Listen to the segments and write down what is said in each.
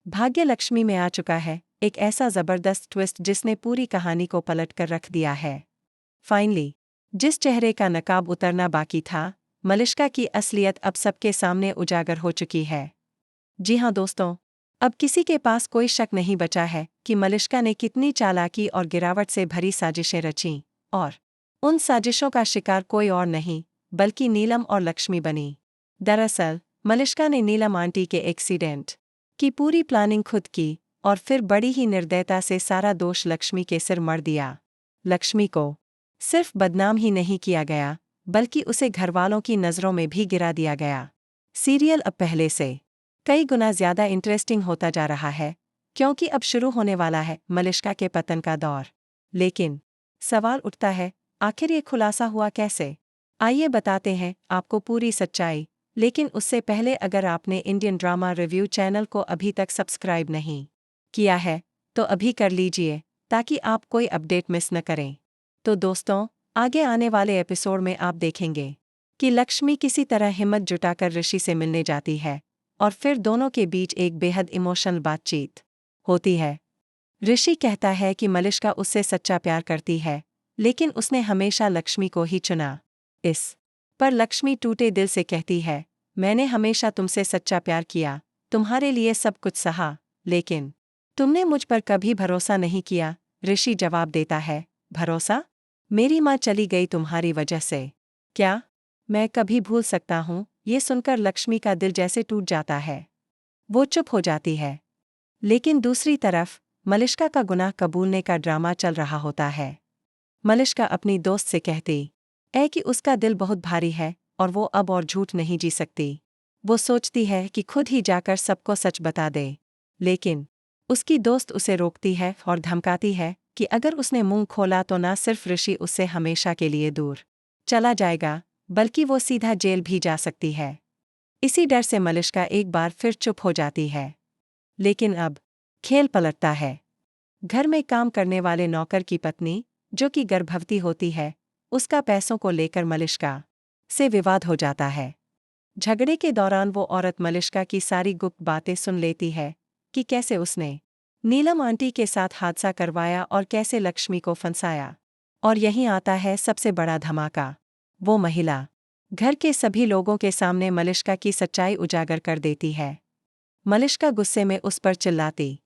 भाग्य लक्ष्मी में आ चुका है एक ऐसा जबरदस्त ट्विस्ट जिसने पूरी कहानी को पलट कर रख दिया है। फाइनली, जिस चेहरे का नकाब उतरना बाकी था, मलिष्का की असलियत अब सबके सामने उजागर हो चुकी है। जी हाँ दोस्तों, अब किसी के पास कोई शक नहीं बचा है कि मलिष्का ने कितनी चालाकी और गिरावट से भरी साजिशें रचीं, और उन साजिशों का शिकार कोई और नहीं बल्कि नीलम और लक्ष्मी बनी। दरअसल, मलिष्का ने नीलम आंटी के एक्सीडेंट की पूरी प्लानिंग खुद की और फिर बड़ी ही निर्दयता से सारा दोष लक्ष्मी के सिर मढ़ दिया। लक्ष्मी को सिर्फ बदनाम ही नहीं किया गया, बल्कि उसे घरवालों की नज़रों में भी गिरा दिया गया। सीरियल अब पहले से कई गुना ज्यादा इंटरेस्टिंग होता जा रहा है, क्योंकि अब शुरू होने वाला है मलिष्का के पतन का दौर। लेकिन सवाल उठता है, आखिर ये खुलासा हुआ कैसे? आइए बताते हैं आपको पूरी सच्चाई। लेकिन उससे पहले अगर आपने इंडियन ड्रामा रिव्यू चैनल को अभी तक सब्सक्राइब नहीं किया है, तो अभी कर लीजिए ताकि आप कोई अपडेट मिस न करें। तो दोस्तों, आगे आने वाले एपिसोड में आप देखेंगे कि लक्ष्मी किसी तरह हिम्मत जुटाकर ऋषि से मिलने जाती है और फिर दोनों के बीच एक बेहद इमोशनल बातचीत होती है। ऋषि कहता है कि मलिष्का उससे सच्चा प्यार करती है, लेकिन उसने हमेशा लक्ष्मी को ही चुना। इस पर लक्ष्मी टूटे दिल से कहती है, मैंने हमेशा तुमसे सच्चा प्यार किया, तुम्हारे लिए सब कुछ सहा, लेकिन तुमने मुझ पर कभी भरोसा नहीं किया। ऋषि जवाब देता है, भरोसा? मेरी माँ चली गई तुम्हारी वजह से। क्या मैं कभी भूल सकता हूँ? ये सुनकर लक्ष्मी का दिल जैसे टूट जाता है। वो चुप हो जाती है। लेकिन दूसरी तरफ मलिष्का का गुनाह कबूलने का ड्रामा चल रहा होता है। मलिष्का अपनी दोस्त से कहती है कि उसका दिल बहुत भारी है और वो अब और झूठ नहीं जी सकती। वो सोचती है कि खुद ही जाकर सबको सच बता दे, लेकिन उसकी दोस्त उसे रोकती है और धमकाती है कि अगर उसने मुंह खोला तो ना सिर्फ ऋषि उससे हमेशा के लिए दूर चला जाएगा, बल्कि वो सीधा जेल भी जा सकती है। इसी डर से मलिष्का एक बार फिर चुप हो जाती है। लेकिन अब खेल पलटता है। घर में काम करने वाले नौकर की पत्नी, जो कि गर्भवती होती है, उसका पैसों को लेकर मलिष्का से विवाद हो जाता है। झगड़े के दौरान वो औरत मलिष्का की सारी गुप्त बातें सुन लेती है कि कैसे उसने नीलम आंटी के साथ हादसा करवाया और कैसे लक्ष्मी को फंसाया। और यहीं आता है सबसे बड़ा धमाका। वो महिला घर के सभी लोगों के सामने मलिष्का की सच्चाई उजागर कर देती है। मलिष्का गुस्से में उस पर चिल्लाती,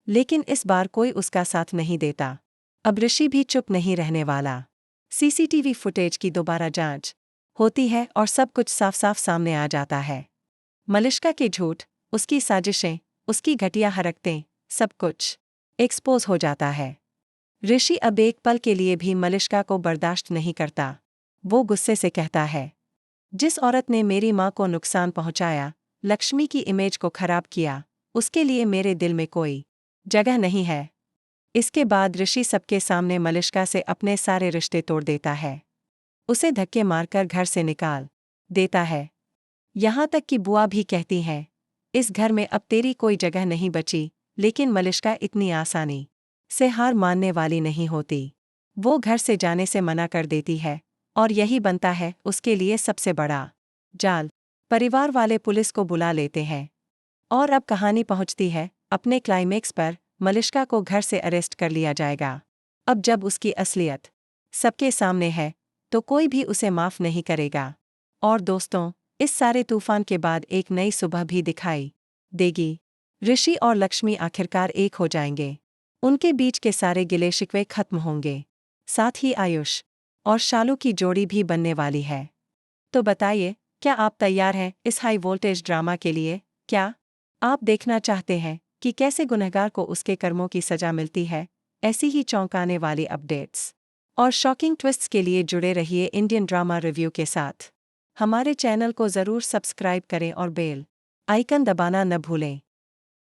लेकिन इस बार कोई उसका साथ नहीं देता। अब ऋषि भी चुप नहीं रहने वाला। सीसीटीवी फुटेज की दोबारा जांच होती है और सब कुछ साफ साफ सामने आ जाता है। मलिष्का के झूठ, उसकी साजिशें, उसकी घटिया हरकतें, सब कुछ एक्सपोज हो जाता है। ऋषि अब एक पल के लिए भी मलिष्का को बर्दाश्त नहीं करता। वो गुस्से से कहता है, जिस औरत ने मेरी माँ को नुकसान पहुंचाया, लक्ष्मी की इमेज को खराब किया, उसके लिए मेरे दिल में कोई जगह नहीं है। इसके बाद ऋषि सबके सामने मलिष्का से अपने सारे रिश्ते तोड़ देता है। उसे धक्के मारकर घर से निकाल देता है। यहाँ तक कि बुआ भी कहती हैं, इस घर में अब तेरी कोई जगह नहीं बची। लेकिन मलिष्का इतनी आसानी से हार मानने वाली नहीं होती। वो घर से जाने से मना कर देती है और यही बनता है उसके लिए सबसे बड़ा जाल। परिवार वाले पुलिस को बुला लेते हैं और अब कहानी पहुंचती है अपने क्लाइमेक्स पर। मलिष्का को घर से अरेस्ट कर लिया जाएगा। अब जब उसकी असलियत सबके सामने है, तो कोई भी उसे माफ नहीं करेगा। और दोस्तों, इस सारे तूफान के बाद एक नई सुबह भी दिखाई देगी। ऋषि और लक्ष्मी आखिरकार एक हो जाएंगे। उनके बीच के सारे गिले शिकवे खत्म होंगे। साथ ही आयुष और शालू की जोड़ी भी बनने वाली है। तो बताइए, क्या आप तैयार हैं इस हाई वोल्टेज ड्रामा के लिए? क्या आप देखना चाहते हैं कि कैसे गुनहगार को उसके कर्मों की सजा मिलती है? ऐसी ही चौंकाने वाली अपडेट्स और शॉकिंग ट्विस्ट्स के लिए जुड़े रहिए इंडियन ड्रामा रिव्यू के साथ। हमारे चैनल को ज़रूर सब्सक्राइब करें और बेल आइकन दबाना न भूलें।